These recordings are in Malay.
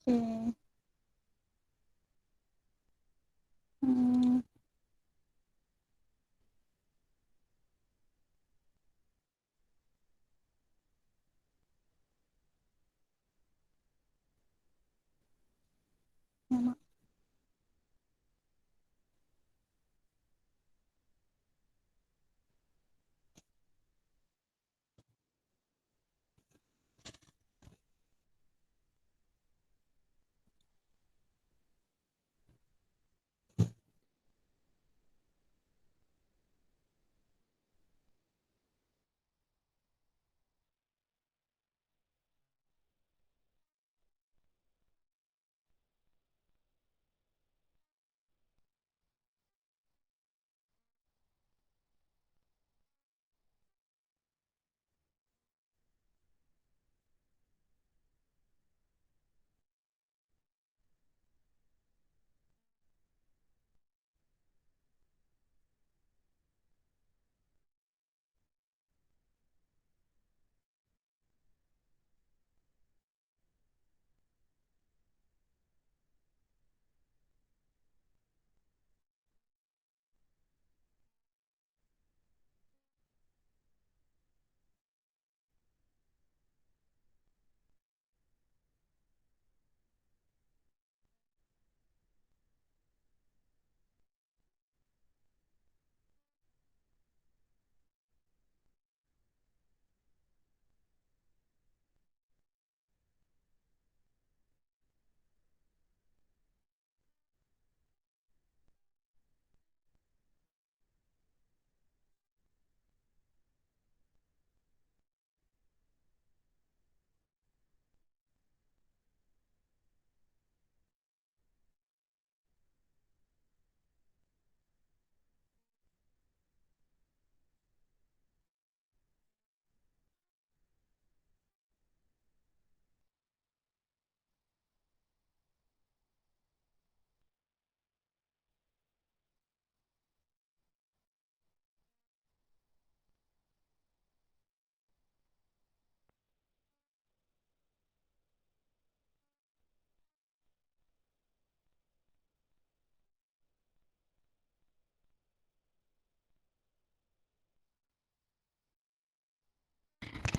Okay. Hmm. Nama.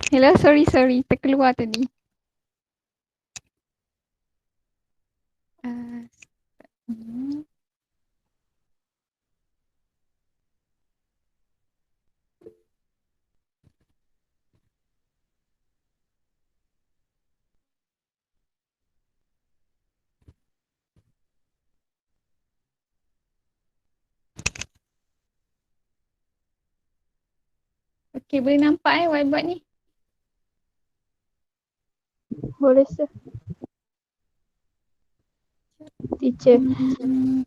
Hello, sorry. Terkeluar tadi. Uh, hmm. Okay, boleh nampak whiteboard ni? Boleh sir. Teacher. Hmm.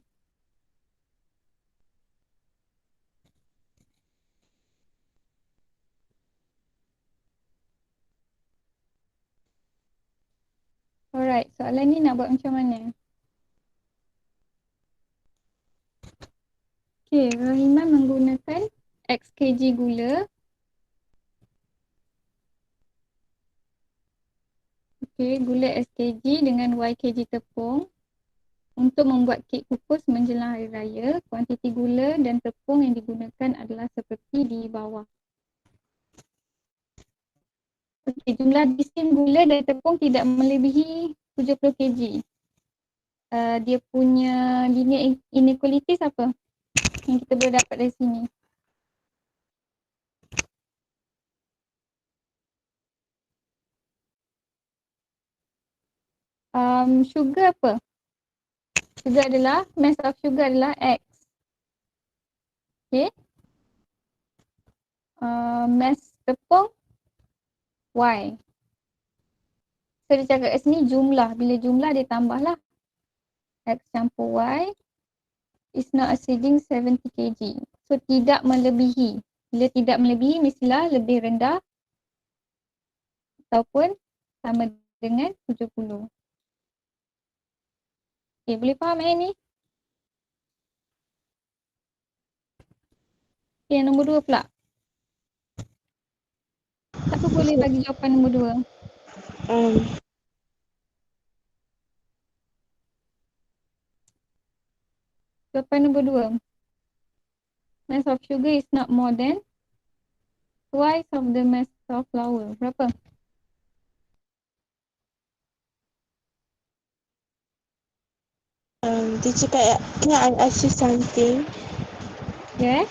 Alright, soalan ni nak buat macam mana? Okay, Rahimah menggunakan X kg gula. Okay, gula X kg dengan Y kg tepung untuk membuat kek kukus menjelang hari raya. Kuantiti gula dan tepung yang digunakan adalah seperti di bawah. Okay, jumlah disim gula dan tepung tidak melebihi 70 kg. Dia punya linear inequalities apa yang kita boleh dapat dari sini? Sugar apa? Sugar adalah, mass of sugar adalah X. Okay. Mass tepung Y. So dia cakap kat sini jumlah. Bila jumlah dia tambahlah. X campur Y is not exceeding 70 kg. So tidak melebihi. Bila tidak melebihi mestilah lebih rendah ataupun sama dengan 70. Okay, boleh faham ni? Okay, yang nombor 2 pula. Siapa boleh bagi jawapan nombor 2? Jawapan nombor 2. Mass of sugar is not more than twice of the mass of flour. Berapa? Teacher can I ask you something? Ya,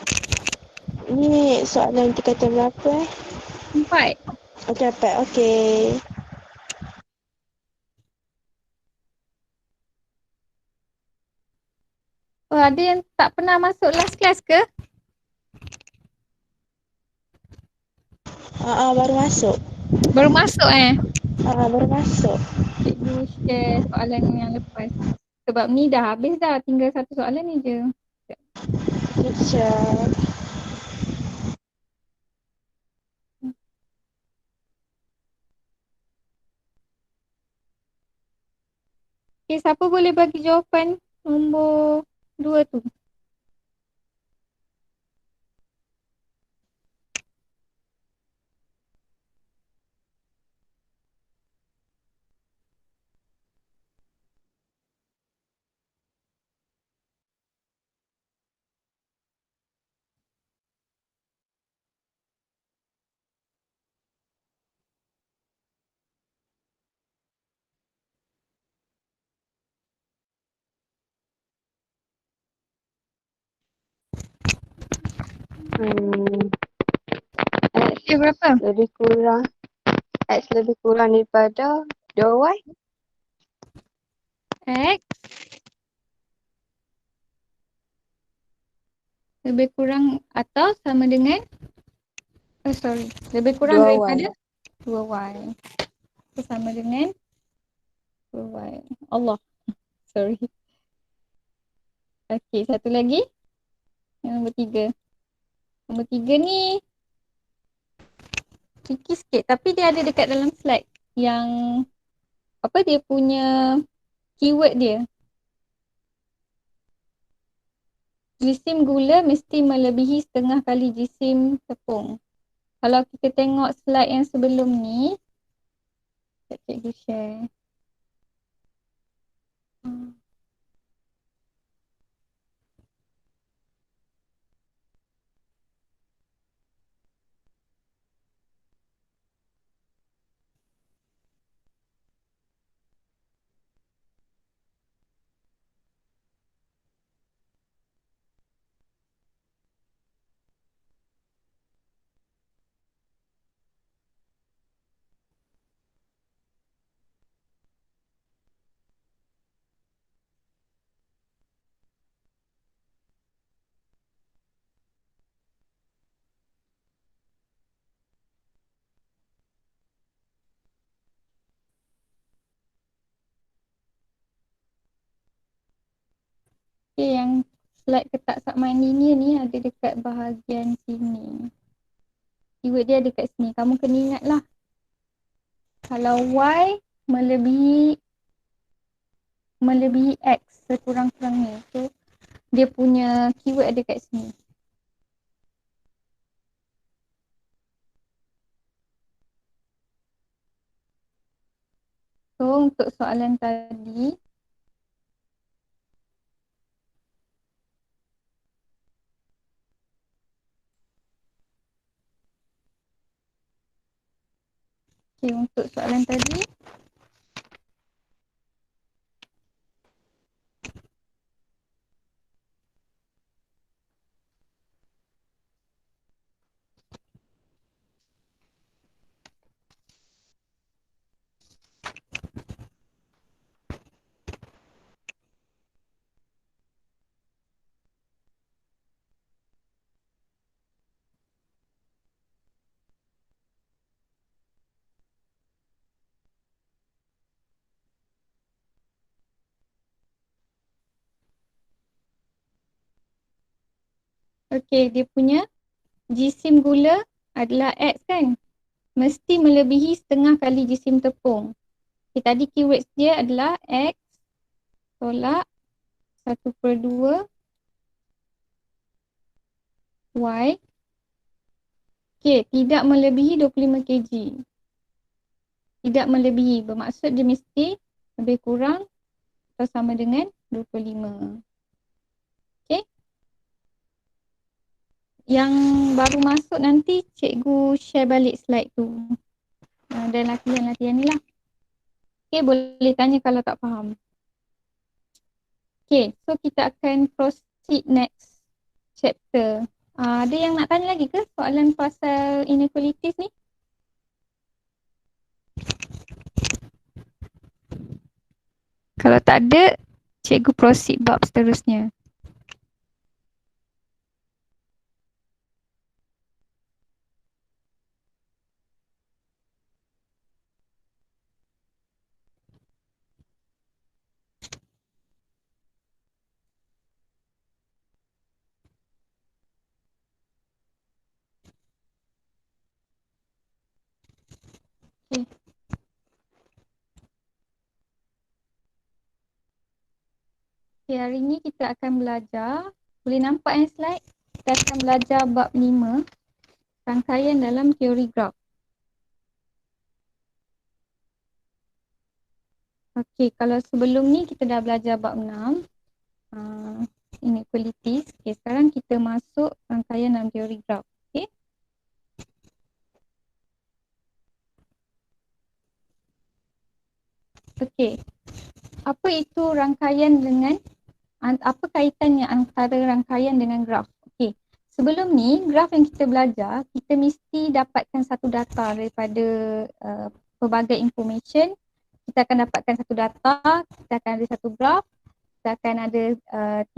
Ni soalan tingkatan berapa 4. Dapat, okey. Oh, ada yang tak pernah masuk last class ke? Baru masuk. Baru masuk Baru masuk. Cikgu share soalan yang lepas. Sebab ni dah habis dah. Tinggal satu soalan ni je. Teacher. Okay, siapa boleh bagi jawapan nombor 2 tu? X Okay, berapa? lebih kurang X lebih kurang daripada 2Y. X lebih kurang atau sama dengan lebih kurang 2Y. daripada 2Y. Itu sama dengan 2Y. Allah. Sorry. Okay, satu lagi. Yang nombor 3. Nombor 3 ni tricky sikit tapi dia ada dekat dalam slide yang apa dia punya keyword dia. Jisim gula mesti melebihi setengah kali jisim tepung. Kalau kita tengok slide yang sebelum ni, cikgu share. Okay, yang slide ketak submariner ni ada dekat bahagian sini. Keyword dia ada dekat sini. Kamu kena ingat lah. Kalau Y melebihi X sekurang-kurangnya. So, dia punya keyword ada dekat sini. So, untuk soalan tadi, untuk soalan tadi, okay, dia punya jisim gula adalah X kan? Mesti melebihi setengah kali jisim tepung. Okay, tadi keywords dia adalah X tolak 1/2 Y. Okay, tidak melebihi 25 kg. Tidak melebihi bermaksud dia mesti lebih kurang atau sama dengan 25. yang baru masuk nanti cikgu share balik slide tu. Dan latihan-latihan ni lah. Okay, boleh tanya kalau tak faham. Okay, so kita akan proceed next chapter. Ada yang nak tanya lagi ke soalan pasal inequalities ni? Kalau tak ada, cikgu proceed bab seterusnya. Okay. Okay, hari ni kita akan belajar, boleh nampak yang slide? Kita akan belajar bab 5, rangkaian dalam teori graf. Okay, kalau sebelum ni kita dah belajar bab 6, inequalities. Okay, sekarang kita masuk rangkaian dalam teori graf. Okay. Okay, apa itu rangkaian dengan, apa kaitannya antara rangkaian dengan graf? Okay, sebelum ni graf yang kita belajar, kita mesti dapatkan satu data daripada pelbagai information. Kita akan dapatkan satu data, kita akan ada satu graf, kita akan ada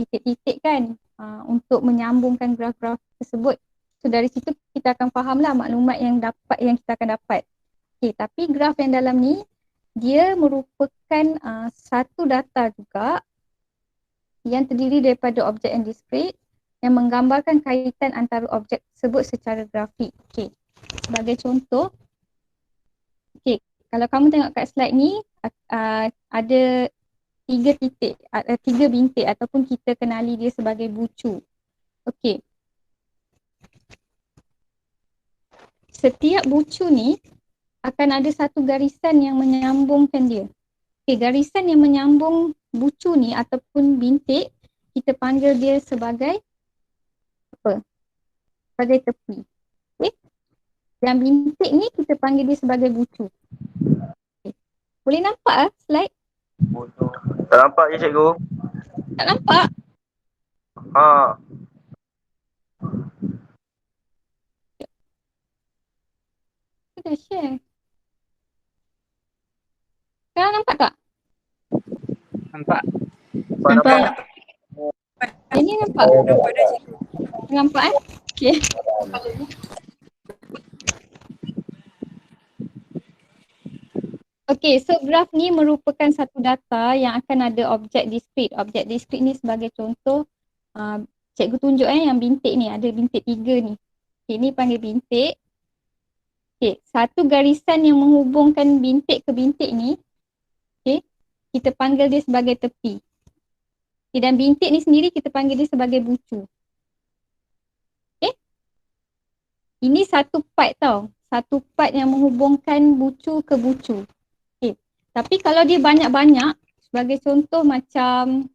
titik-titik kan untuk menyambungkan graf-graf tersebut. So dari situ kita akan fahamlah maklumat yang kita akan dapat. Okay, tapi graf yang dalam ni dia merupakan satu data juga yang terdiri daripada objek yang diskrit yang menggambarkan kaitan antara objek tersebut secara grafik. Okay. Sebagai contoh, okay, kalau kamu tengok kat slide ni ada 3 titik, 3 bintik ataupun kita kenali dia sebagai bucu. Okay. Setiap bucu ni akan ada satu garisan yang menyambungkan dia. Okay, garisan yang menyambung bucu ni ataupun bintik, kita panggil dia sebagai apa? Sebagai tepi. Okay. Yang bintik ni kita panggil dia sebagai bucu. Okay. Boleh nampak slide? Tak nampak je cikgu. Tak nampak? Ha. Kita dah share. Sekarang nampak tak? Nampak. Nampak. Ini nampak? Nampak dah cikgu. Nampak Okay. Okay, so graf ni merupakan satu data yang akan ada objek diskrit. Objek diskrit ni sebagai contoh, cikgu tunjuk yang bintik ni, ada bintik 3 ni. Okay, ni panggil bintik. Okay, satu garisan yang menghubungkan bintik ke bintik ni, okay, kita panggil dia sebagai tepi. Okay, dan bintik ni sendiri kita panggil dia sebagai bucu. Okay, ini satu part tau. Satu part yang menghubungkan bucu ke bucu. Okay, tapi kalau dia banyak-banyak, sebagai contoh macam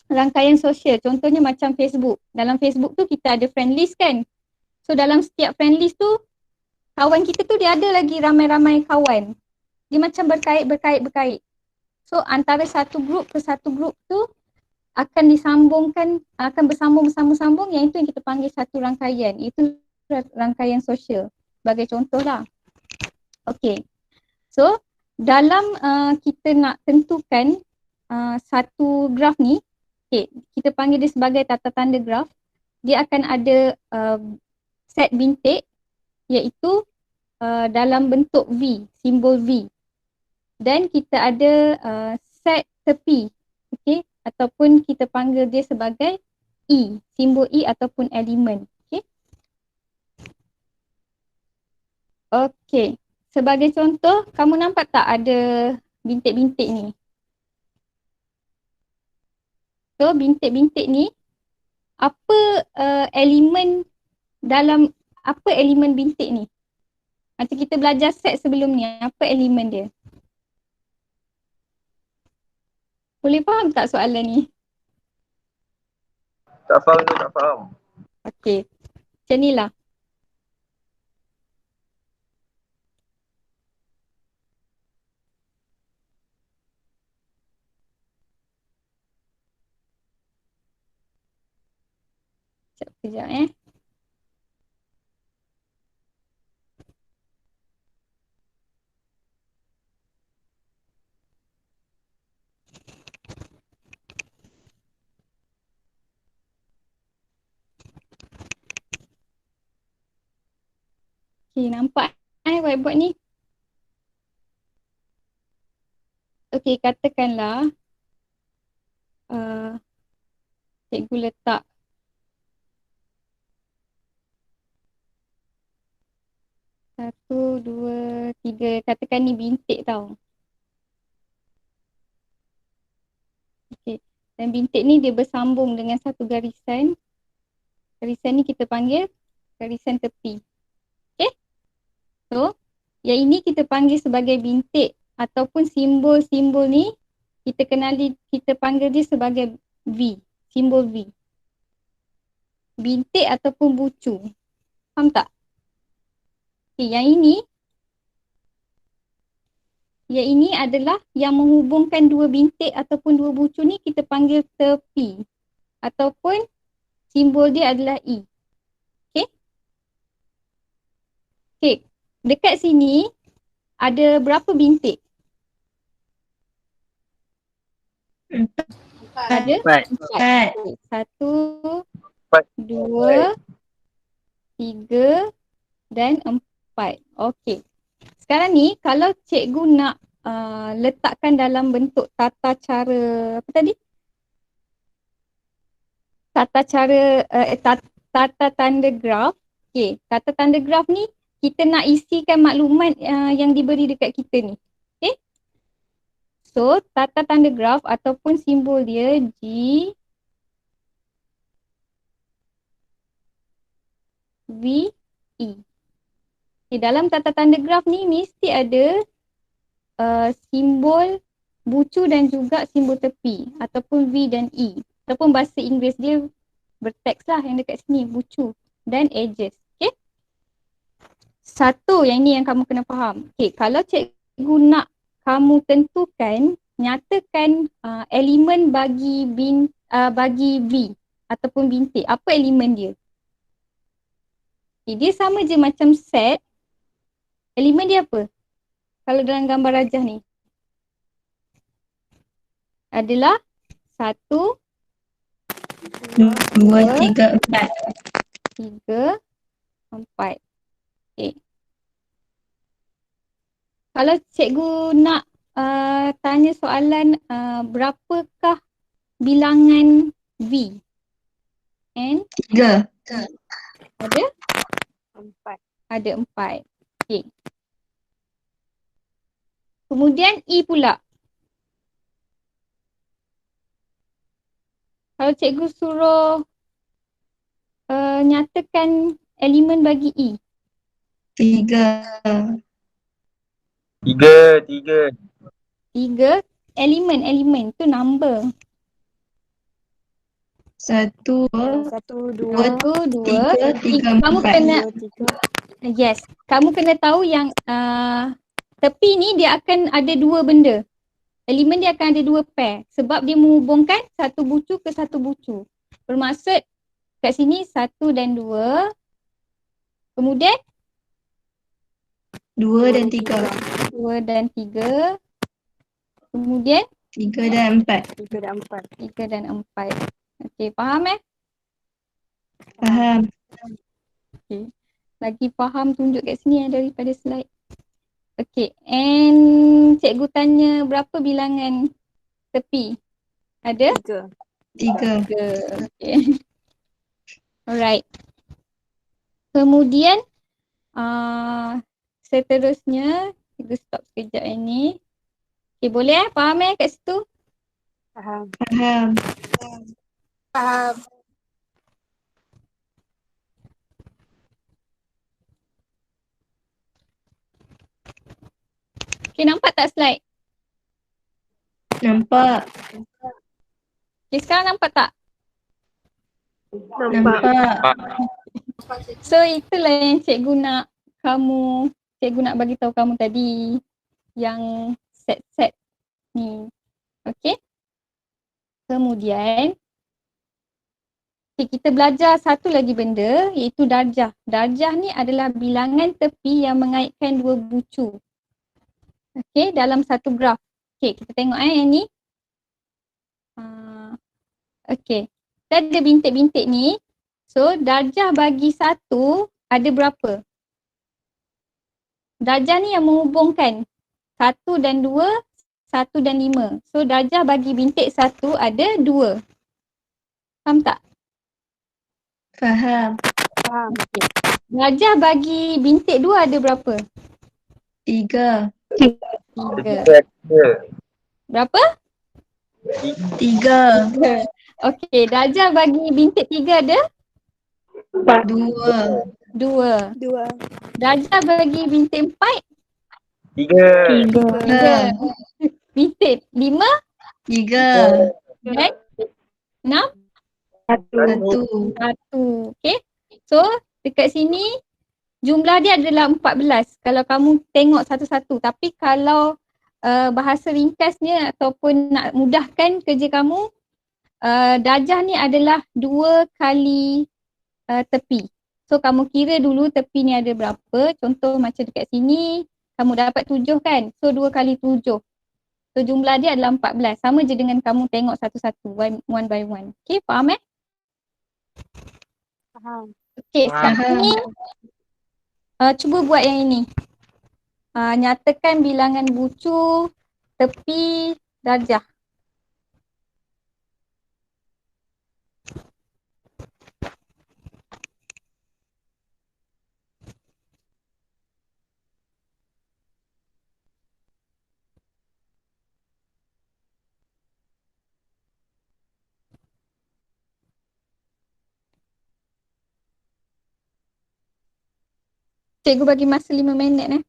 rangkaian sosial, contohnya macam Facebook. Dalam Facebook tu kita ada friend list kan. So dalam setiap friend list tu, kawan kita tu dia ada lagi ramai-ramai kawan. Dia macam berkait. So antara satu grup ke satu grup tu akan disambungkan, akan bersambung, yang itu yang kita panggil satu rangkaian. Itu rangkaian sosial. Sebagai contoh lah. Okay. So dalam kita nak tentukan satu graf ni, okay, kita panggil dia sebagai tata tanda graf. Dia akan ada set bintik iaitu dalam bentuk V, simbol V. Dan kita ada set tepi, okay, ataupun kita panggil dia sebagai E, simbol E ataupun elemen. Okay. Okay. Sebagai contoh, kamu nampak tak ada bintik-bintik ni? So, bintik-bintik ni, apa elemen dalam, apa elemen bintik ni? Macam kita belajar set sebelum ni, apa elemen dia? Boleh faham tak soalan ni? Tak faham tu, tak faham. Okay. Macam ni lah. Sekejap eh. Okay, nampak whiteboard ni? Okay, katakanlah cikgu letak satu, dua, tiga. Katakan ni bintik tau. Okay. Dan bintik ni dia bersambung dengan satu garisan. Garisan ni kita panggil garisan tepi. Okay. So, yang ini kita panggil sebagai bintik ataupun simbol-simbol ni kita panggil dia sebagai V. Simbol V. Bintik ataupun bucu. Faham tak? Okay, yang ini adalah yang menghubungkan dua bintik ataupun dua bucu ni kita panggil tepi. Ataupun simbol dia adalah E. Okay? Okay. Dekat sini ada berapa bintik? Ada? Empat. Okay. Satu, Empat. dua, tiga dan empat. Okey. Sekarang ni kalau cikgu nak letakkan dalam bentuk tata cara apa tadi? Tata tanda graf. Okey, tata tanda graf ni kita nak isikan maklumat yang diberi dekat kita ni. Okey. So, tata tanda graf ataupun simbol dia G V E. Okay, dalam tata tanda graf ni mesti ada simbol bucu dan juga simbol tepi ataupun V dan E. Ataupun bahasa Inggeris dia berteks lah yang dekat sini, bucu dan edges. Okay. Satu yang ni yang kamu kena faham. Okay, kalau cikgu nak kamu tentukan, nyatakan elemen bagi V ataupun bintik. Apa elemen dia? Okay, dia sama je macam set. Elemen dia apa? Kalau dalam gambar rajah ni. Adalah 1, 2, 3, 4. 3, 4. Okay. Kalau cikgu nak tanya soalan berapakah bilangan V? And 3. ada? 4. Ada 4. Okay. Kemudian E pula. Kalau cikgu suruh nyatakan elemen bagi E. 3. 3. 3 elemen tu number. 1, 2, 1, 2, 1, 2, 3, 4. kamu kena 3. yes, kamu kena tahu yang tepi ni dia akan ada dua benda. Elemen dia akan ada dua pair sebab dia menghubungkan satu bucu ke satu bucu. Bermaksud kat sini 1 dan 2. Kemudian 2 dan 3. 2 dan 3. Kemudian 3 dan 4. 3 dan 4. 3 dan 4. Okey, faham Faham. Okey. Lagi faham tunjuk kat sini daripada slide. Okey, and cikgu tanya berapa bilangan tepi? Ada? 3. 3. Okay. Alright. Kemudian seterusnya cikgu stop sekejap ini. Okay, boleh faham kat situ? Faham. Faham. Faham. Okay, nampak tak slide? Nampak. Okay, sekarang nampak tak? Nampak. Nampak. So itulah yang cikgu nak bagi tahu kamu tadi, yang set-set ni. Okey. Kemudian kita belajar satu lagi benda, iaitu darjah. Darjah ni adalah bilangan tepi yang mengaitkan dua bucu. Okey, dalam satu graf. Okey, kita tengok yang ni. Okey. Kita ada bintik-bintik ni. So, darjah bagi satu ada berapa? Darjah ni yang menghubungkan 1 dan 2, 1 dan 5. So, darjah bagi bintik satu ada 2. Faham tak? Faham. Faham. Okey. Darjah bagi bintik 2 ada berapa? 3. 3. Berapa? 3. Okey, darjah bagi bintik 3 ada 2. 2. 2. Darjah bagi bintik 4 3. 3. bintik 5 3. dan 6 1. 1. Okey. So, dekat sini jumlah dia adalah 14 kalau kamu tengok satu-satu. Tapi kalau bahasa ringkasnya ataupun nak mudahkan kerja kamu, darjah ni adalah 2 kali tepi. So kamu kira dulu tepi ni ada berapa. Contoh macam dekat sini kamu dapat 7 kan. So 2 kali 7. So jumlah dia adalah 14. Sama je dengan kamu tengok satu-satu, one by one. Okay, faham Faham. Okay, Faham. sekarang ni cuba buat yang ini. Nyatakan bilangan bucu, tepi, darjah. Cikgu bagi masa 5 minit .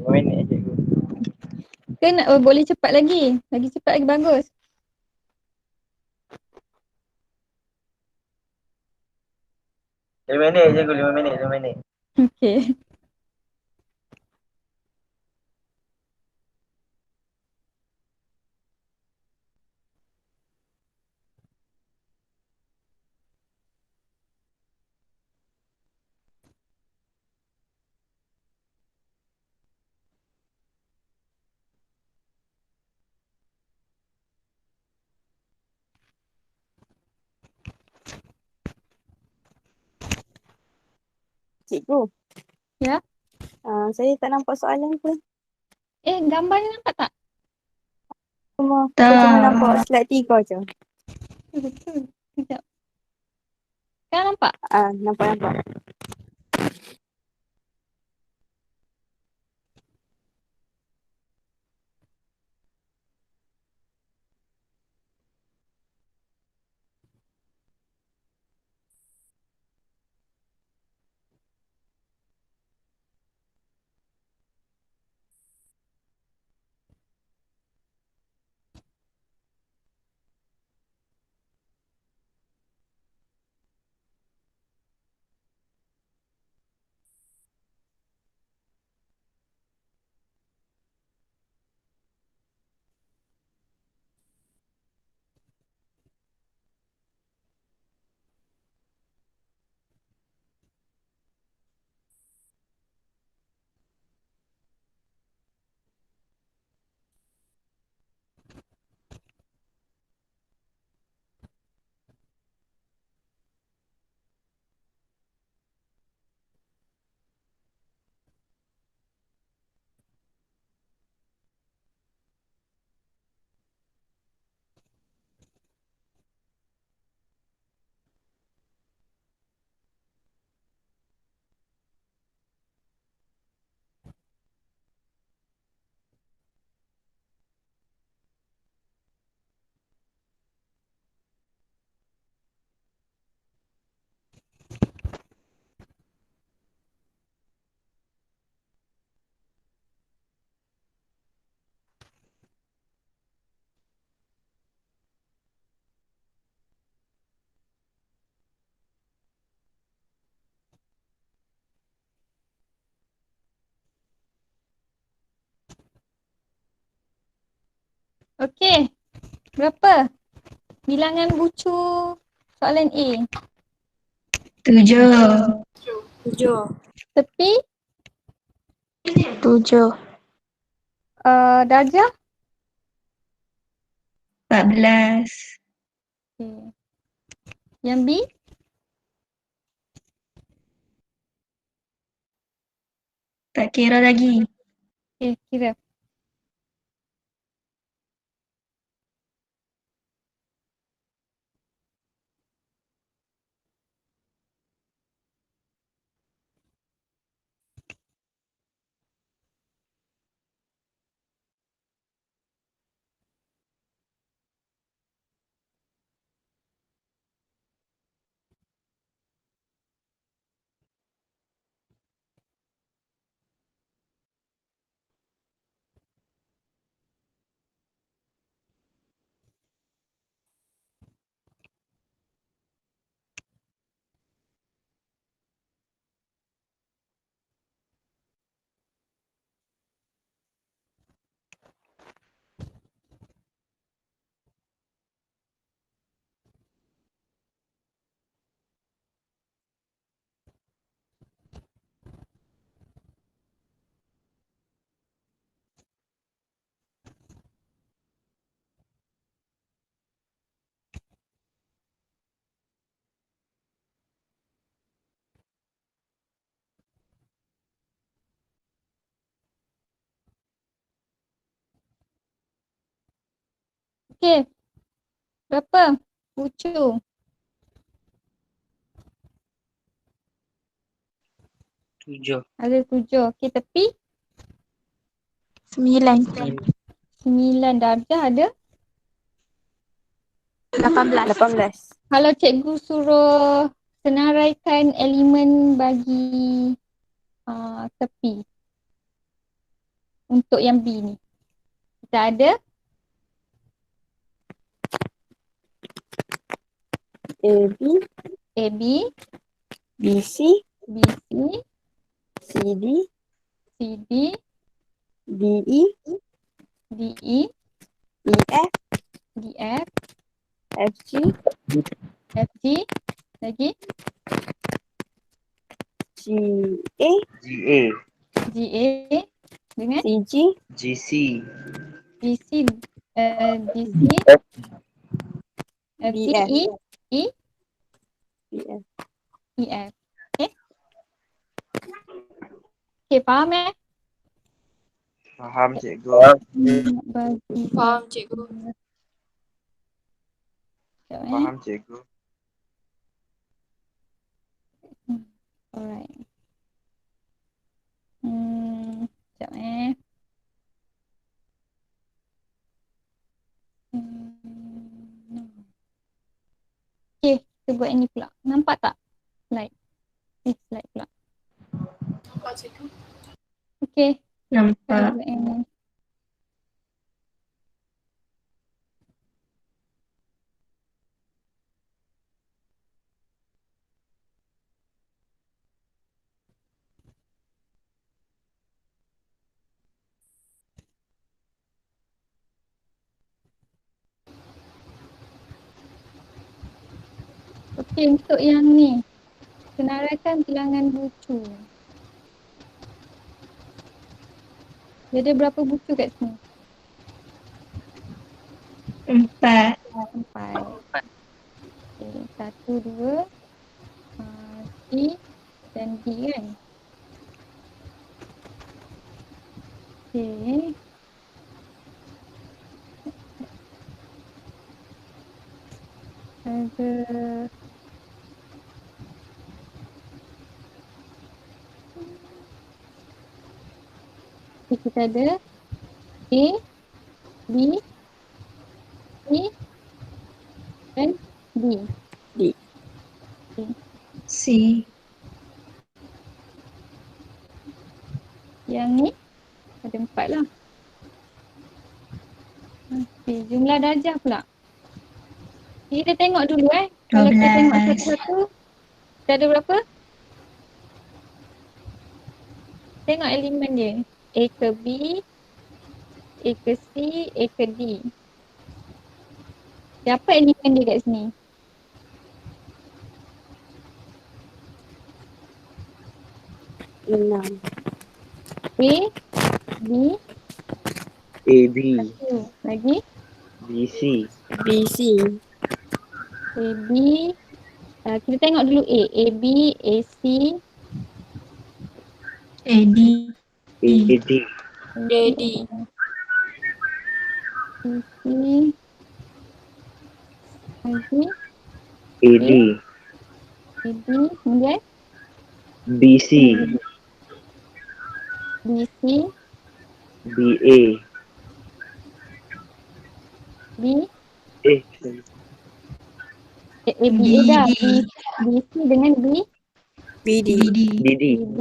5 minit cikgu. Ke nak, boleh cepat lagi. Lagi cepat lagi bagus. Lima minit cikgu, 5 minit, 5 minit. Okay. Cikgu. Ya. Saya tak nampak soalan pun. Gambar ni nampak tak? Saya cuma nampak slide 3 je. Betul. Sekejap. Sekarang nampak? Nampak. Okey. Berapa? Bilangan bucu soalan A. 7. 7. Tepi, 7. darjah. 14. Okey. Yang B, Tak kira lagi. okey, kira. Okey. Berapa? Bucu. 7. Ada 7. Okey, tepi. 9. 9 darjah ada. 18. Kalau cikgu suruh senaraikan elemen bagi tepi untuk yang B ni. Kita ada AB, AB, BC, BC, CD, CD, DE, DE, EF, DF, FG, FG, lagi GA, GA, GA dengan CG, GC, GC, GC, FG, BF, E, BF. EF. Okay. Okay, faham faham cikgu. Bagi Faham, cikgu. sekejap, Faham cikgu. Alright. Sekejap Okay, kita buat ini pula. Nampak tak? Slide. Slide pula. Okay, kita Nampak. buat yang ni. Okay, untuk yang ni. Senaraikan bilangan bucu. Dia ada berapa bucu kat sini? 4. 4. Okay, 1, 2, C dan D kan? Okay. Ada kita ada A, B, C dan D. D. Okay. C. Yang ni ada 4 lah. Okay, jumlah darjah pula. Kita tengok dulu Kalau kita tengok 12. satu-satu, kita ada berapa? Tengok elemen dia. A ke B, A ke C, A ke D. Siapa elemen dia kat sini? Enam. A, B, AB, lagi BC, BC. A, B. Kita tengok dulu A. A, B, A, C, AD. AD, JD. C, lagi AD, A, B, kemudian BC, B, C, BA, B, eh, A, B, A dah. BD. B, C dengan B, BD. BD. BD, B,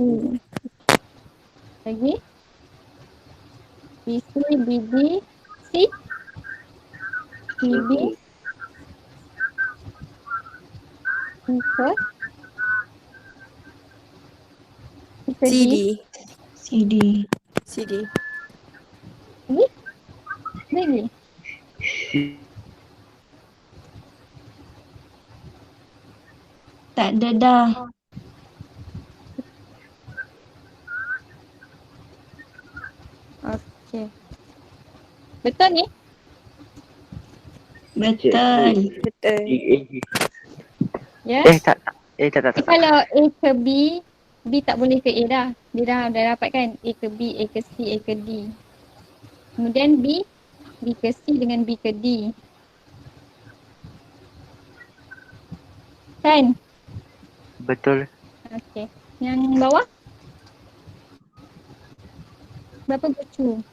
lagi B, C, B, D, C, B, B, C, ke D, CD. CD. CD. lagi Tak ada dah. okey. Betul ni? Betul. Betul. Ya. tak. Tapi kalau A ke B, B tak boleh ke A dah. Dia dah dapat kan A ke B, A ke C, A ke D. Kemudian B, B ke C dengan B ke D. Kan? Betul. Okey. Yang bawah? Berapa bucu?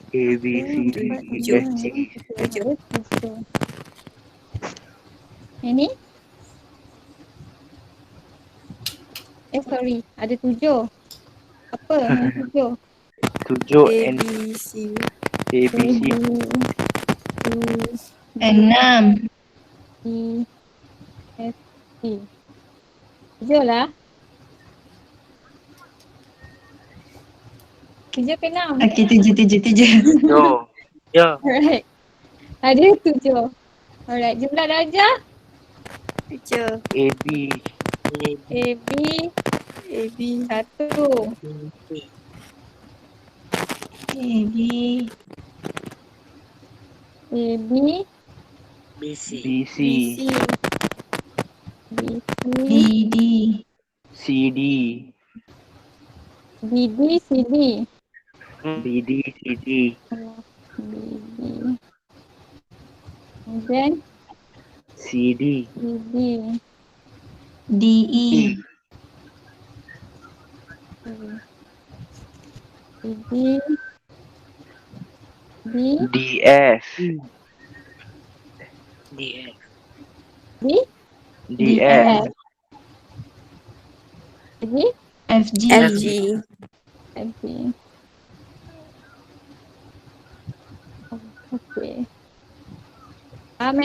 A, B, C, D, E, F, G. Tujuh. Yang ni? Sorry. Ada 7. Apa yang 7? 7 A, and B, C. A, B, C, Enam. E, F, G. 7 lah. 7 ke 6? Okey, tujuh. Yo. Ya. Alright. Ada 7. Alright. Jumlah darjah Picture. A, B, A, B, A, B. 1. AB. A, B, B, C, BC. B, C, DD. C, D, B, D, C, D. B, D, C, D, B, D. Kemudian C, D, B, D. DE. B, D. B, D, F, D, D, F, lagi FG. FG. F, G. Okey. Faham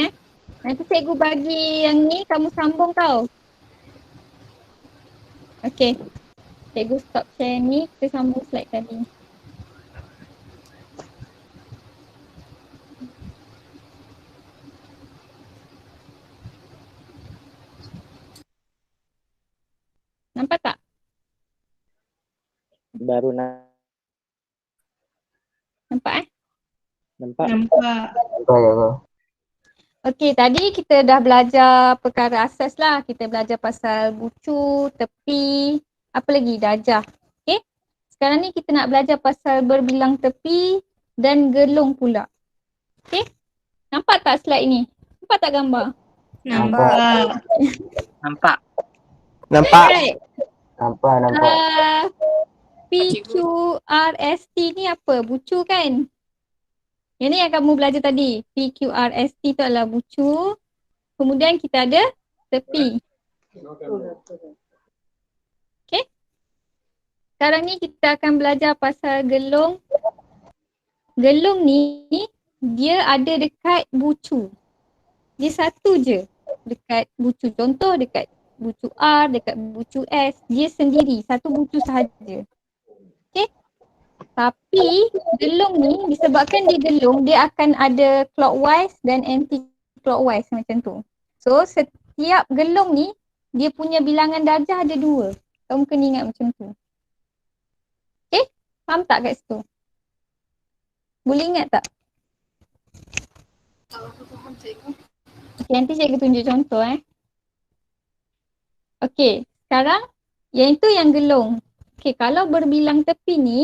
Nanti cikgu bagi yang ni kamu sambung tau. Okey. Cikgu stop share ni, kita sambung slide tadi. Nampak tak? baru nak Nampak nampak. Nampak. Okey, tadi kita dah belajar perkara asas lah. Kita belajar pasal bucu, tepi, apa lagi? Darjah. Okey. Sekarang ni kita nak belajar pasal berbilang tepi dan gelung pula. Okey. Nampak tak slide ni? Nampak tak gambar? Nampak. Nampak. Alright. Nampak. PQRST ni apa? Bucu kan? Yang ni yang kamu belajar tadi. PQRST tu adalah bucu. Kemudian kita ada tepi. Okay. Sekarang ni kita akan belajar pasal gelung. Gelung ni dia ada dekat bucu. Dia satu je dekat bucu. Contoh dekat bucu R, dekat bucu S. Dia sendiri. Satu bucu sahaja. Okay. Tapi gelung ni disebabkan dia gelung, dia akan ada clockwise dan anti-clockwise macam tu. So setiap gelung ni dia punya bilangan darjah ada 2. Kamu kena ingat macam tu. Okay? Faham tak kat situ? Boleh ingat tak? Okay, nanti cikgu tunjuk contoh Okay, sekarang yang itu yang gelung. Okay, kalau berbilang tepi ni,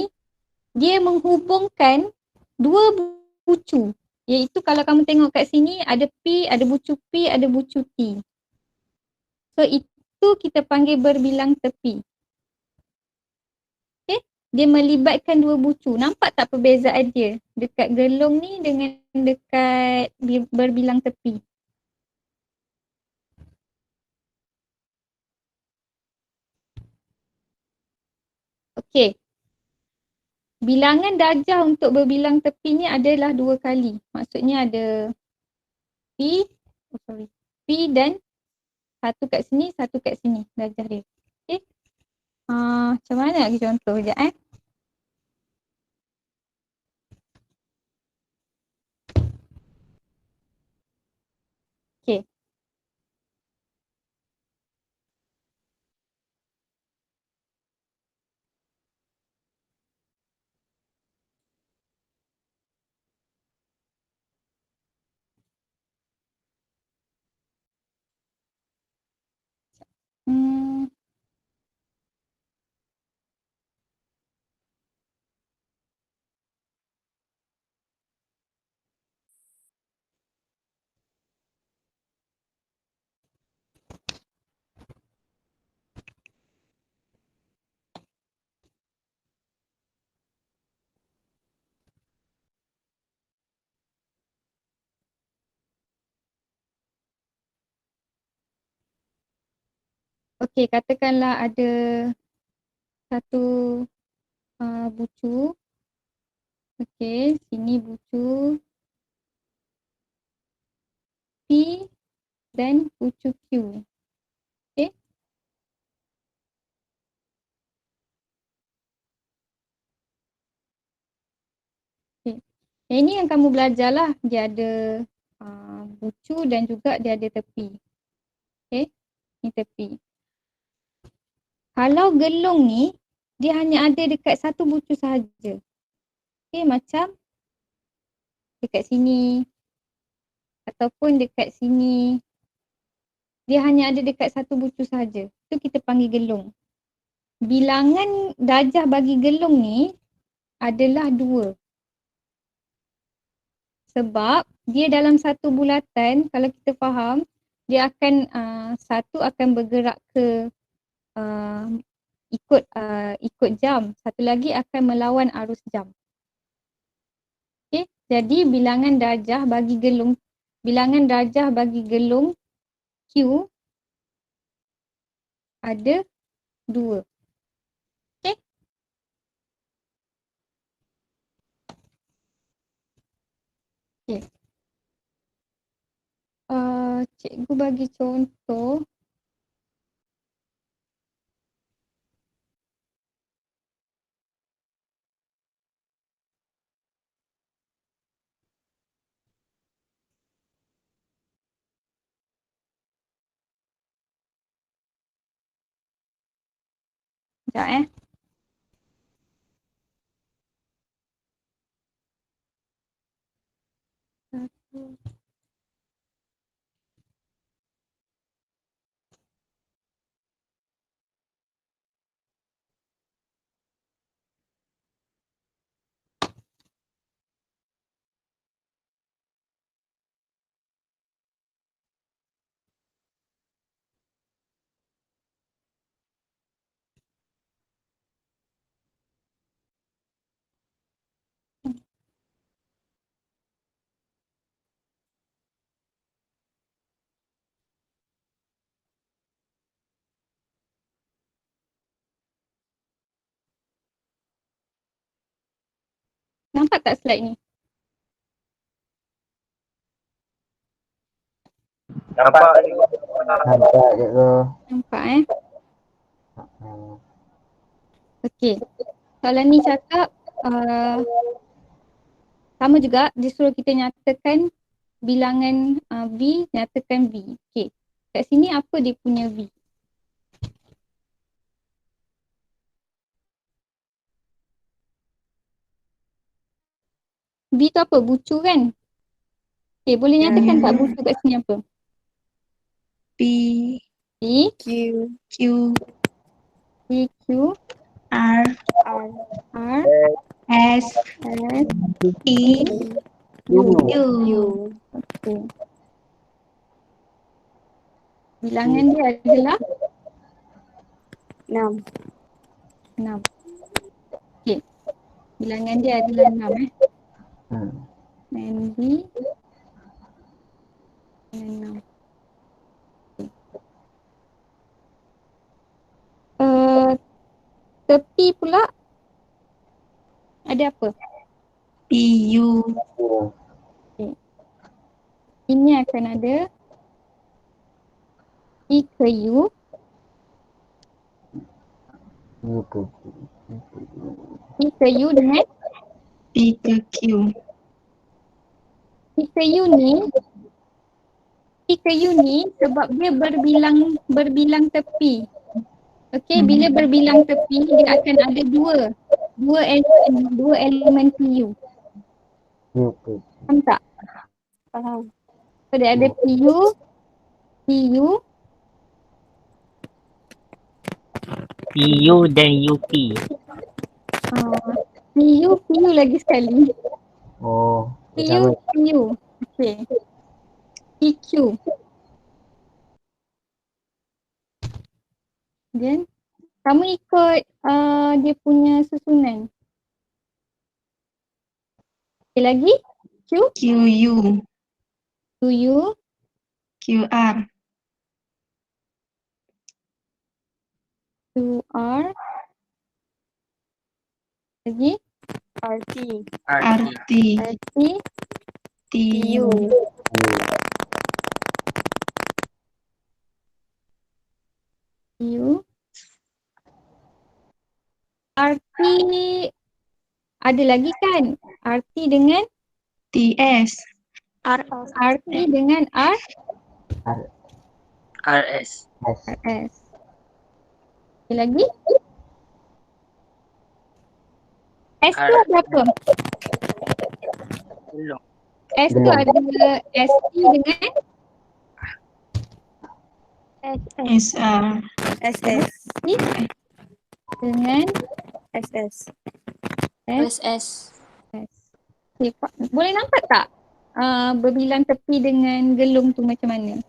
dia menghubungkan 2 bucu. Iaitu kalau kamu tengok kat sini ada P, ada bucu P, ada bucu T. So itu kita panggil berbilang tepi. Okay, dia melibatkan 2 bucu. Nampak tak perbezaan dia dekat gelung ni dengan dekat berbilang tepi? Okay. Bilangan darjah untuk berbilang tepi ni adalah 2 kali. Maksudnya ada P, P dan satu kat sini, satu kat sini darjah dia. Okay. Macam mana lagi contoh sekejap Okay. Hmm. Okay, katakanlah ada satu bucu. Okay, sini bucu P dan bucu Q. Okay. Okay. Ini yang kamu belajar lah. Dia ada bucu dan juga dia ada tepi. Okay, ni tepi. Kalau gelung ni, dia hanya ada dekat satu bucu sahaja. Okay, macam dekat sini ataupun dekat sini. Dia hanya ada dekat satu bucu sahaja. Itu kita panggil gelung. Bilangan darjah bagi gelung ni adalah 2. Sebab dia dalam satu bulatan, kalau kita faham, dia akan satu akan bergerak ke ikut jam, satu lagi akan melawan arus jam. Okay, jadi bilangan darjah bagi gelung Q ada 2. Okay. Okay. Cikgu bagi contoh. Sekejap Nampak tak slide ni? Nampak Nampak cikgu. Nampak Okey. Soalan ni cakap sama juga dia suruh kita nyatakan bilangan V, nyatakan V. Okay. Kat sini apa dia punya V? V tu apa? Bucu kan? Okay, boleh nyatakan tak bucu kat sini apa? P, P, Q, Q, P, Q, R, R, R, S, S, T, U. Q. U. Okay. Bilangan dia adalah 6. 6. Okay. Bilangan dia adalah 6 Dan B dengan 6. Tepi pula ada apa? P, U, Okay. Ini akan ada P ke U, P ke U dengan P ke Q, P ke U ni. P ke U ni sebab dia berbilang tepi. Okey, bila berbilang tepi dia akan ada dua elemen PU. Faham tak? Faham. So dia ada PU, PU, PU dan UP. PU lagi sekali. Oh, PU, PU. Okey. PQ. Then kamu ikut dia punya susunan. Okey lagi. Q, Q, U, QU, Q, R, QR. Lagi. RT, R, T, RT, T, PU, U. U. RT ada lagi kan? RT dengan T, S, RT dengan RS. RS. Okay, lagi? S tu ada apa? Belum. S tu ada ST dengan S, R, SS, T dengan SS. S. Okay, boleh nampak tak berbilang tepi dengan gelung tu macam mana?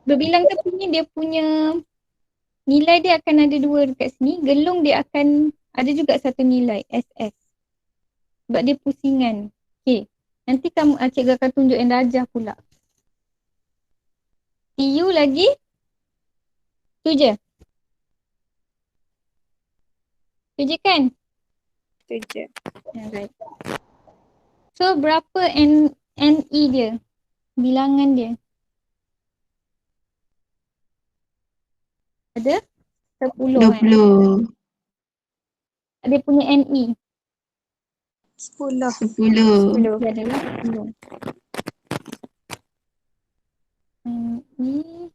Berbilang tepi ni dia punya nilai dia akan ada dua dekat sini. Gelung dia akan ada juga satu nilai SS. Sebab dia pusingan. Okay. Nanti cikgu akan tunjuk yang darjah pula. PU lagi. Tu je. Tu je kan? Tu je. Alright. So berapa NE dia? Bilangan dia. Ada 10 kan? 20, Dia punya NE. 10. 10, Dia adalah 10. NE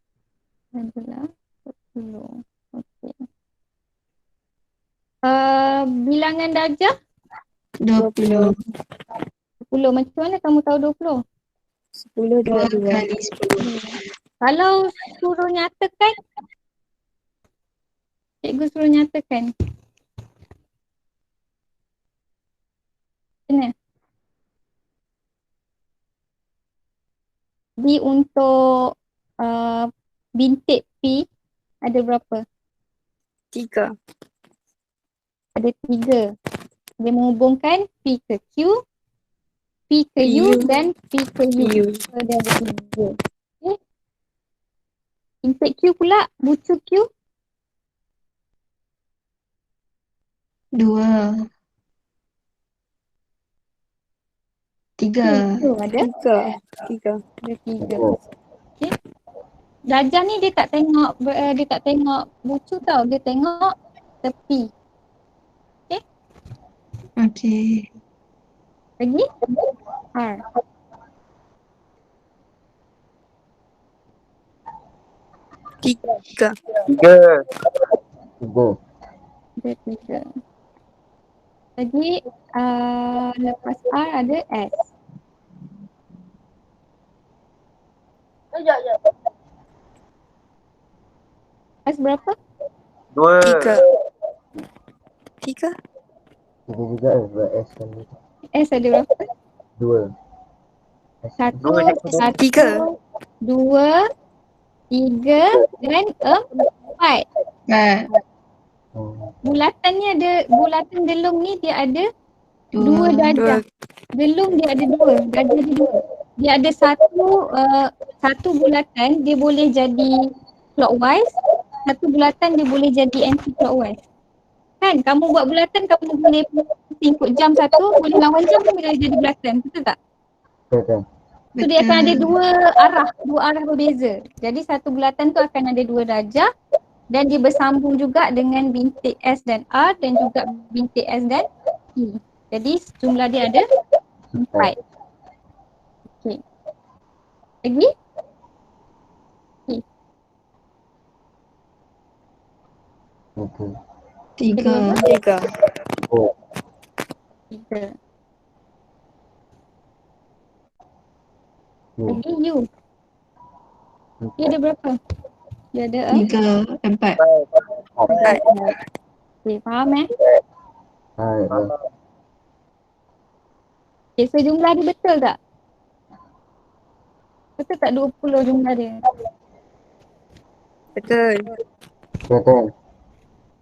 adalah 10. Okey. Bilangan darjah 20, 10. Macam mana kamu tahu 20? 10 2 2. kali 10. Kalau suruh nyatakan, cikgu suruh nyatakan. Macam mana? D untuk bintik P ada berapa? 3. Ada 3. Dia menghubungkan P ke Q, P ke U PU, dan P ke U. PU. So dia ada 3. Okay. Bintik Q pula, bucu Q 2, 3, Q ada 3. ada 3. Okay. Darjah ni dia tak tengok bucu tau. Dia tengok tepi. Okay. Lagi? R. Tiga. Tiga. Tiga. Dia 3. Lagi lepas R ada S. S berapa? Dua. Tiga. Tiga. Tiga juga sebab S kan ni. S ada berapa? Dua. Satu, Dua je. satu, Tiga. 2, 3 dan 4. Empat. Bulatan gelung ni dia ada Dua. 2 darjah. Dua. Gelung dia ada 2, darjah dia 2. Dia ada satu bulatan dia boleh jadi clockwise, satu bulatan dia boleh jadi anti-clockwise. Kan? Kamu buat bulatan, kamu boleh ikut jam satu, boleh lawan jam pun boleh jadi bulatan. Betul tak? Betul. So dia akan ada dua arah berbeza. Jadi satu bulatan tu akan ada 2 darjah dan dia bersambung juga dengan bintik S dan R dan juga bintik S dan E. Jadi jumlah dia ada 4. Okey. Lagi? Okey. Tiga. Tiga. Tiga. Oh. 3. U. Lagi U. Dia ada berapa? Dia ada Tiga. Empat. Empat. okey, faham Hai. Okay, so jumlah dia betul tak? Betul tak 20 jumlah dia? Betul. Betul.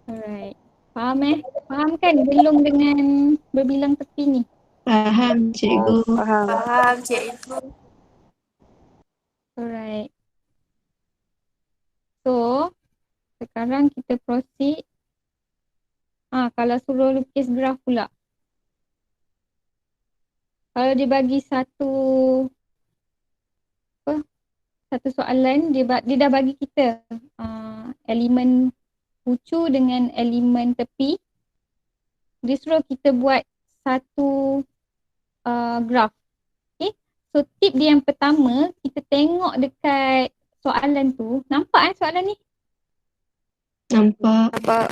Alright. Faham Faham kan gelung dengan berbilang tepi ni? Faham, cikgu. Faham. Faham cikgu. Alright. So, sekarang kita proceed. Kalau suruh lukis graf pula. Kalau dia bagi satu soalan, dia dah bagi kita elemen pucu dengan elemen tepi. Dia suruh kita buat satu graf. Okay. So tip dia yang pertama, kita tengok dekat soalan tu. Nampak soalan ni? Nampak. Nampak.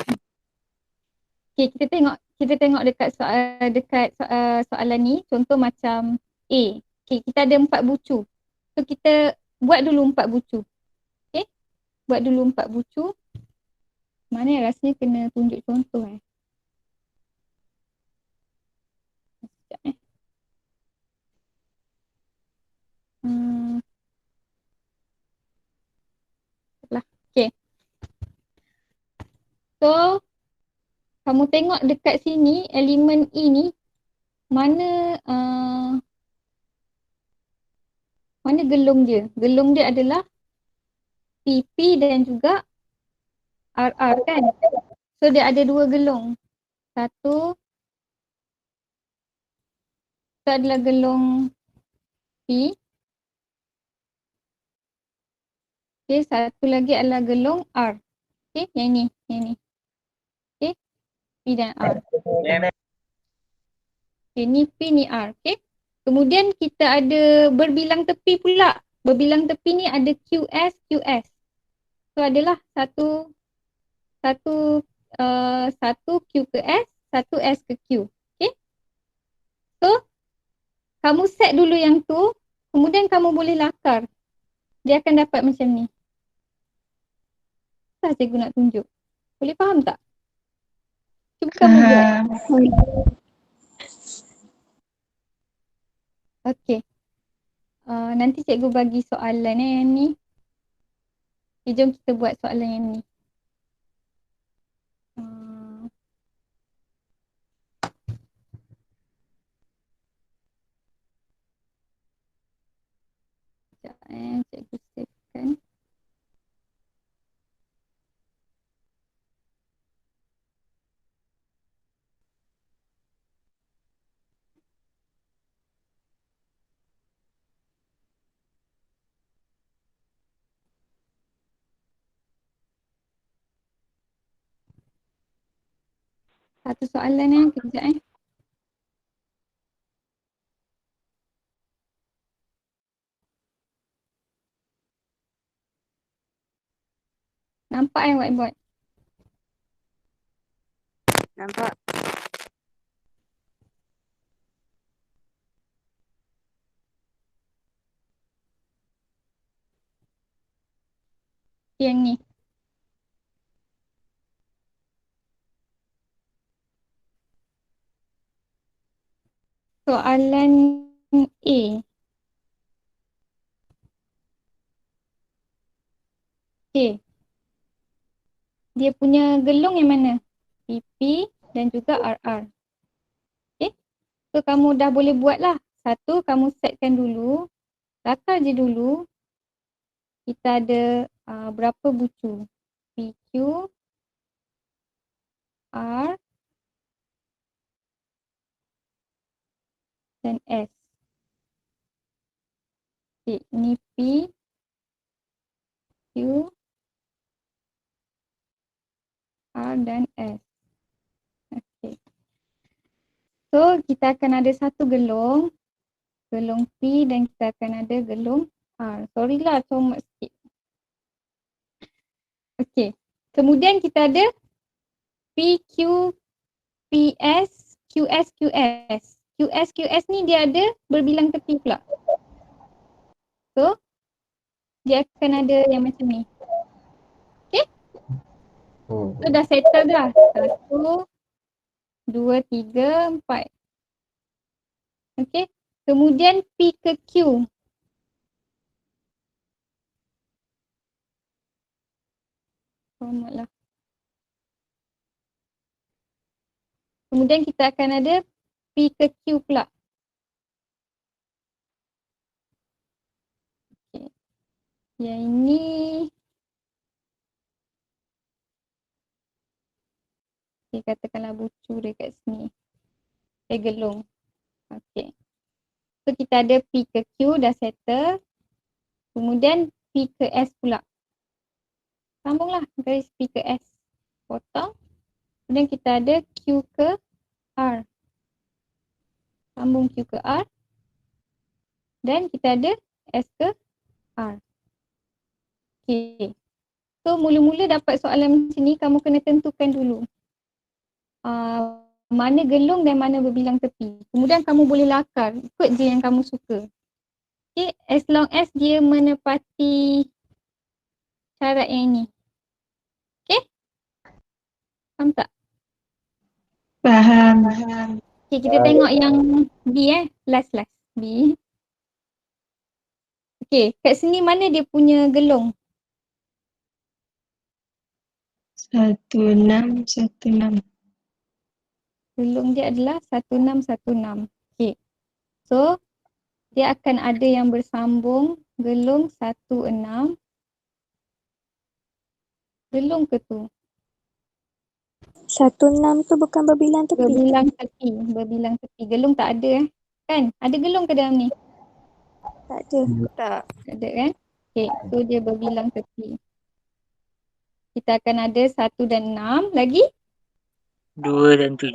Okay, kita tengok dekat soalan ni. Contoh macam A. Okay, kita ada 4 bucu. So kita buat dulu 4 bucu. Okay. Buat dulu 4 bucu. Mana yang rasanya kena tunjuk contoh Sekejap Okay. So, kamu tengok dekat sini, elemen E ni, mana gelung dia? Gelung dia adalah PP dan juga RR kan? So, dia ada 2 gelung. Satu, itu adalah gelung P. Okay, satu lagi adalah gelung R. Okay, yang ni. Okay, P dan R. Okay, ni P ni R. Okay. Kemudian kita ada berbilang tepi pula. Berbilang tepi ni ada QS. So adalah satu Q ke S, satu S ke Q. Okay. So kamu set dulu yang tu, kemudian kamu boleh lakar. Dia akan dapat macam ni. Apa cikgu nak tunjuk? Boleh faham tak? Cuba kamu buat. Okay. Nanti cikgu bagi soalan yang ni. Okay, jom kita buat soalan yang ni. Sekejap cikgu savekan. Satu soalan kejap Nampak whiteboard? Nampak? Yang ni. Soalan A. Okay. Dia punya gelung yang mana? PP dan juga RR. Okay. So kamu dah boleh buat lah. Satu, kamu setkan dulu. Lakar je dulu. Kita ada berapa bucu? PQ, R dan S. Okay. Ni P, Q, R dan S. Okay. So kita akan ada satu gelung P dan kita akan ada gelung R. Sorry lah comot sikit. Okay. Kemudian kita ada PQ, PS, QS, QS. QS, QS ni dia ada berbilang tepi pula. So, dia akan ada yang macam ni. Okay? So dah settle dah. 1, 2, 3, 4. Okay? Kemudian P ke Q. Format lah. Kemudian kita akan ada P ke Q pula. Okay. Yang ini katakanlah bucu dekat sini. Gelung. Okay. So kita ada P ke Q dah settle. Kemudian P ke S pula. Sambunglah garis P ke S. Potong. Kemudian kita ada Q ke R. Sambung Q ke R. Dan kita ada S ke R. Okay. So mula-mula dapat soalan macam ni, kamu kena tentukan dulu. Mana gelung dan mana berbilang tepi. Kemudian kamu boleh lakar. Ikut je yang kamu suka. Okay. As long as dia menepati syarat yang ini. Okay. Faham tak? Faham. Okay, kita tengok yang B last B. Okay, kat sini mana dia punya gelung? 1616. Gelung dia adalah 1616. Okay. So, dia akan ada yang bersambung gelung 16. Gelung ke tu? 16 tu bukan berbilang tepi. Berbilang tepi. Gelung tak ada kan? Ada gelung ke dalam ni? Tak ada. Tak. Tak ada kan? Okay, so dia berbilang tepi. Kita akan ada 1 dan 6. Lagi? 2 dan 7.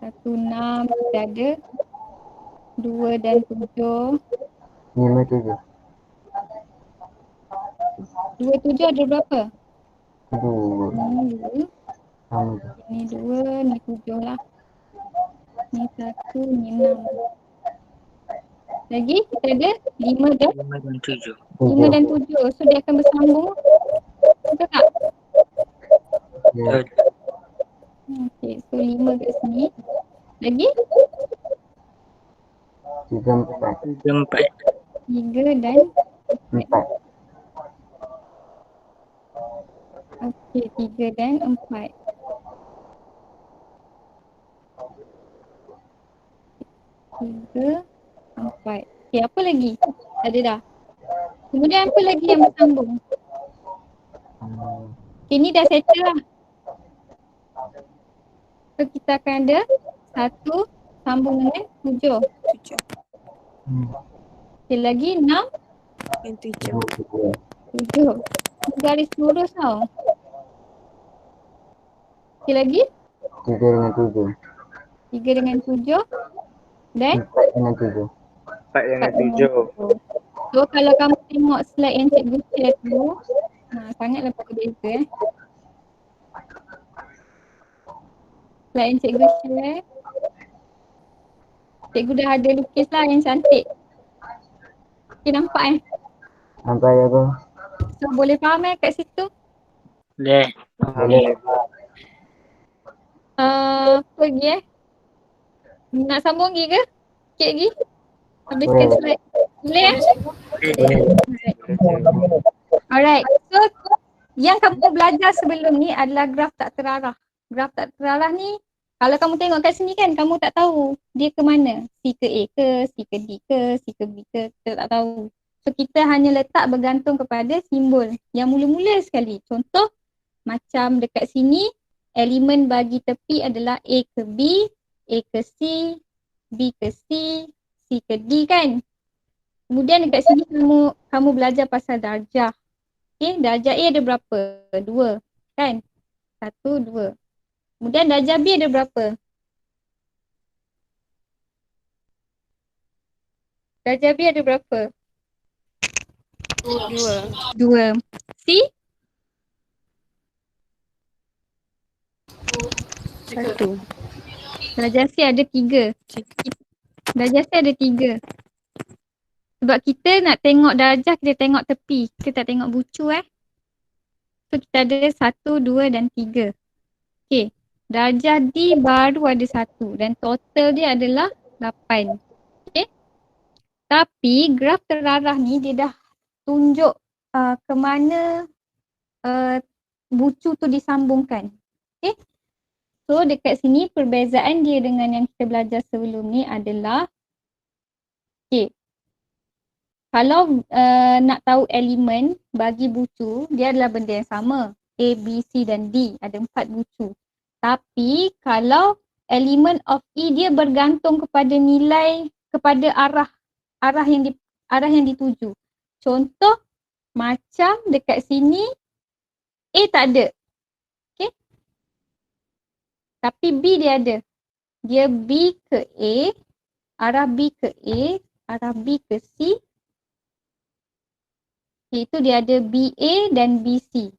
1, 6. Kita ada 2 dan 7. 5, 7. 2, 7 ada berapa? 2. Ni 2. Sama. Ni 2, ni 7 lah. Ni 1, ni 6. Lagi kita ada 5 dan 5 dan 7. 5 dan 7. So dia akan bersambung. Betul tak? Ya. Okay, so 5 kat sini. Lagi 3, 4. 3, 4. 3 dan 4. okey, 3 dan 4. 3, 4. Okey, apa lagi? Ada dah. Kemudian apa lagi yang bersambung? Okey, ni dah settle lah. So kita akan ada 1 sambung dengan 7. 7. Okey, lagi 6, Yang 7. 7. Garis lurus tau. Okey lagi. 3 dengan 7. 3 dengan 7. Dan 4 dengan 7. 4 dengan 4 dengan 7. 7. So kalau kamu tengok slide yang cikgu share tu, sangatlah berbeza Slide yang cikgu share. Cikgu dah ada lukis lah yang cantik. Okay, nampak Nampak ya bro? So boleh faham kat situ. Boleh. Boleh. Apa lagi Nak sambung lagi ke? Sikit lagi? Habiskan Boleh. slide. Boleh Boleh. Alright. So yang kamu belajar sebelum ni adalah graf tak terarah. Graf tak terarah ni kalau kamu tengok kat sini kan kamu tak tahu dia ke mana. C ke A ke, C ke D ke, C ke B ke, kita tak tahu. So kita hanya letak bergantung kepada simbol yang mula-mula sekali. Contoh macam dekat sini elemen bagi tepi adalah A ke B, A ke C, B ke C, C ke D kan. Kemudian dekat sini kamu belajar pasal darjah. Okay, darjah A ada berapa? 2 kan? 1, 2. Kemudian darjah B ada berapa? Darjah B ada berapa? 2. C? 1. Darjah C ada 3. Darjah C ada 3. Sebab kita nak tengok darjah, kita tengok tepi. Kita tak tengok bucu So kita ada 1, 2 dan 3. Okay. Darjah D baru ada 1 dan total dia adalah 8. Okay. Tapi graf terarah ni dia dah tunjuk ke mana bucu tu disambungkan. Okay. So dekat sini perbezaan dia dengan yang kita belajar sebelum ni adalah okay. Kalau nak tahu elemen bagi bucu, dia adalah benda yang sama. A, B, C dan D. Ada 4 bucu. Tapi kalau elemen of E dia bergantung kepada nilai, kepada arah yang dituju. Contoh macam dekat sini A tak ada. Okay. Tapi B dia ada. Dia B ke A, arah B ke A, arah B ke C. Itu dia ada BA dan BC.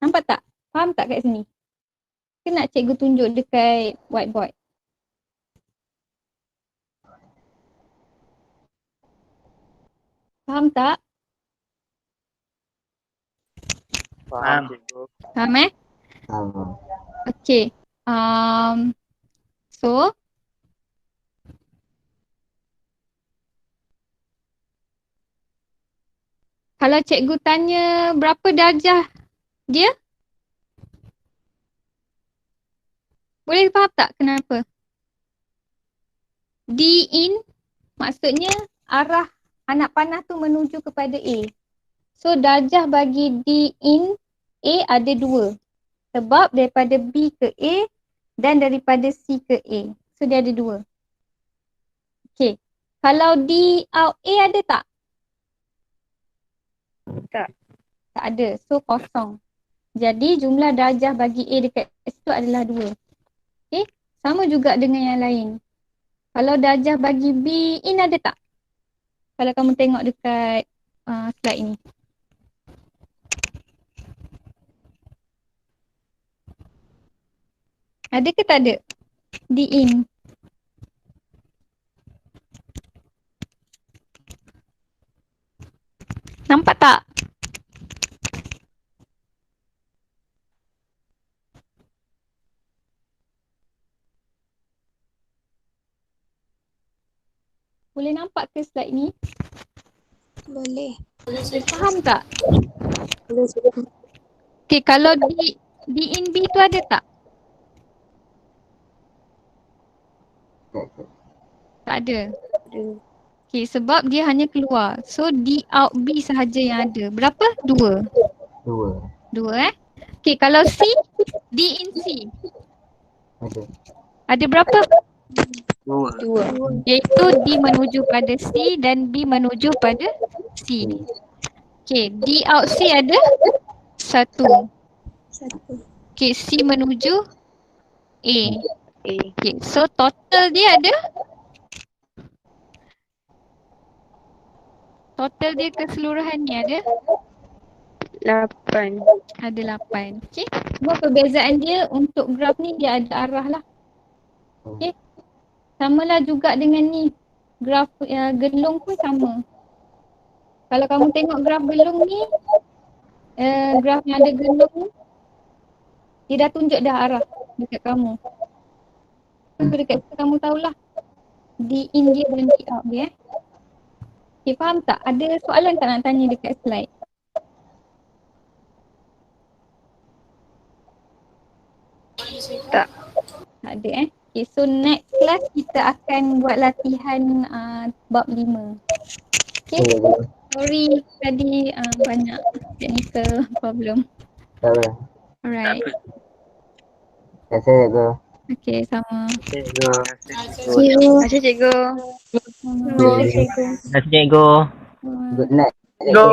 Nampak tak? Faham tak kat sini? Ke nak cikgu tunjuk dekat whiteboard? Faham tak? Faham cikgu. Faham Faham. Okay. So kalau cikgu tanya berapa darjah dia? Boleh faham tak kenapa? D in maksudnya arah anak panah tu menuju kepada A. So darjah bagi D in A ada 2. Sebab daripada B ke A dan daripada C ke A. So dia ada 2. Okay. Kalau D out A ada tak? Tak. Tak ada. So kosong. Jadi jumlah darjah bagi A dekat situ adalah 2. Okay. Sama juga dengan yang lain. Kalau darjah bagi B in ada tak? Kalau kamu tengok dekat slide ni. Ada ke tak ada? D in. Nampak tak? Boleh nampak ke slide ni? Boleh. Faham tak? Boleh. Okay, kalau D in B tu ada tak? Tak ada. Okay, sebab dia hanya keluar. So D out B sahaja yang ada. Berapa? 2. 2 Okay, kalau C, D in C. Ada. Ada berapa? 2. Iaitu D menuju pada C dan B menuju pada C. Okay, D out C ada 1. 1. Okay, C menuju A. A. Okay, so total dia ada? Total dia keseluruhannya ada? 8. Ada 8. Okay. Cuma perbezaan dia untuk graf ni dia ada arah lah. Okay. Samalah juga dengan ni. Graf gelung pun sama. Kalau kamu tengok graf gelung ni, graf yang ada gelung ni, dia dah tunjuk dah arah dekat kamu. So dekat situ kamu tahulah di in dia dan di out dia. Okay, faham tak? Ada soalan tak nak tanya dekat slide? Tak. Tak ada Okay, so next class kita akan buat latihan bab 5. Okay, sorry tadi banyak technical problem. Tak apa. Alright, Terima kasih cikgu. okay sama. Cikgu. Terima kasih cikgu. Sama. Terima kasih cikgu. Good night. Go.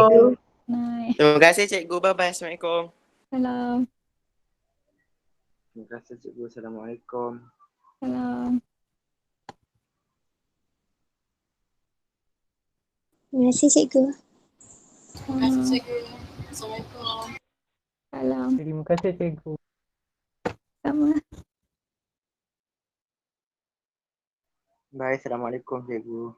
Night. Terima kasih cikgu. Bye-bye. Assalamualaikum. Salam. Terima kasih cikgu. Assalamualaikum. Salam. Terima kasih cikgu. Salam. Terima kasih cikgu. Sama. Bye. Assalamualaikum cikgu.